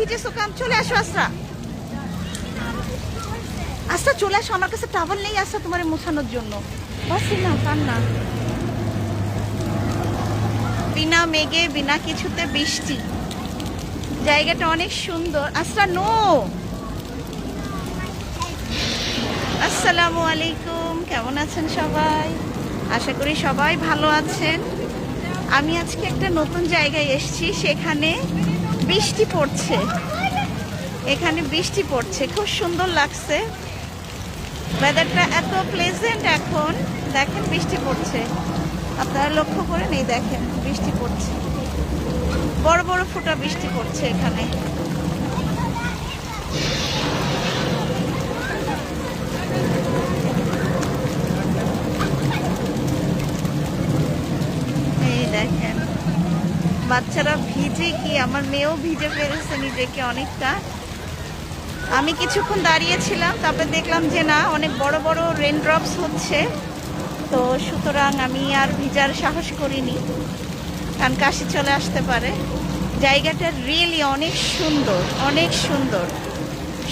ভিজেছো কাম, চলে আসো আস্রা। আস্রা চলে আসো, আমার কাছে টাওয়াল নেই আস্রা তোমার মোছানোর জন্য। বাসি না কান্না। বিনা মেঘে বিনা কিছুতে বৃষ্টি, জায়গাটা অনেক সুন্দর। আস্রা নো। আসসালামু আলাইকুম, কেমন আছেন সবাই? আশা করি সবাই ভালো আছেন। আমি আজকে একটা নতুন জায়গায় এসেছি, সেখানে বৃষ্টি পড়ছে। এখানে বৃষ্টি পড়ছে, খুব সুন্দর লাগছে। ওয়েদারটা এত প্লেজেন্ট এখন। দেখেন বৃষ্টি পড়ছে, আপনারা লক্ষ্য করেন, এই দেখেন বৃষ্টি পড়ছে, বড় বড় ফোঁটা বৃষ্টি পড়ছে এখানে। এই দেখেন বাচ্চারা ভিজে কি, আমার মেয়েও ভিজে ফেলেছে নিজেকে অনেকটা। আমি কিছুক্ষণ দাঁড়িয়েছিলাম, তারপরে দেখলাম যে না, অনেক বড় বড় রেন ড্রপস হচ্ছে, তো সুতরাং আমি আর ভিজার সাহস করিনি, কারণ কাশি চলে আসতে পারে। জায়গাটা রিয়েলি অনেক সুন্দর, অনেক সুন্দর।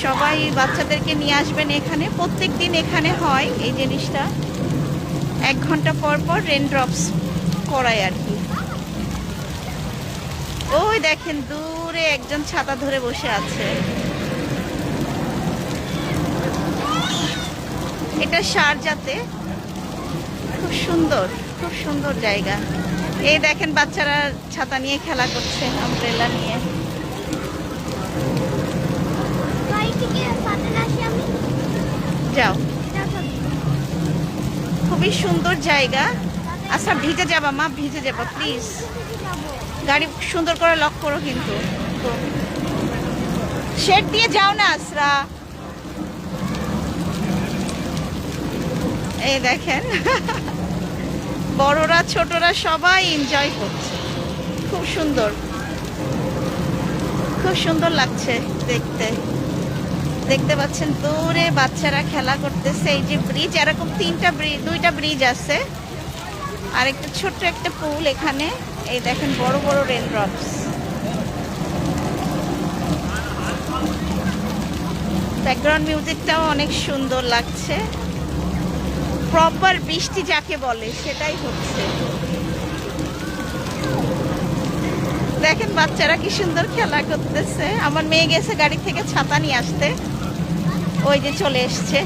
সবাই বাচ্চাদেরকে নিয়ে আসবেন এখানে, প্রত্যেক দিন এখানে হয় এই জিনিসটা। 1 ঘন্টা পর পর রেন ড্রপস করায় আর কি। ওই দেখেন দূরে একজন ছাতা ধরে বসে আছে। এটা শারজাতে, খুব সুন্দর, খুব সুন্দর জায়গা। এই দেখেন বাচ্চারা ছাতা নিয়ে খেলা করছে, আমব্রেলা নিয়ে। যাও, খুবই সুন্দর জায়গা। আচ্ছা ভিজে যাবা মা, ভিজে যাবা প্লিজ। গাড়ি সুন্দর করে লক করো কিন্তু। শেড দিয়ে যাও না আসরা। এই দেখেন বড়রা ছোটরা সবাই এনজয় করছে, খুব সুন্দর, খুব সুন্দর লাগছে দেখতে। দেখতে পাচ্ছেন দূরে বাচ্চারা খেলা করতেছে। এই যে ব্রিজ, এরকম 2টা ব্রিজ আছে, আর একটা ছোট্ট একটা পুল এখানে। এই দেখেন বড় বড় রেন ড্রপস। ব্যাকগ্রাউন্ড মিউজিকটাও অনেক সুন্দর লাগছে। প্রপার বৃষ্টি যাকে বলে সেটাই হচ্ছে। দেখেন বাচ্চারা কি সুন্দর খেলা করতেছে। আমার মেয়ে গেছে গাড়ি থেকে ছাতা নিয়ে আসতে, ওই যে চলে এসছে।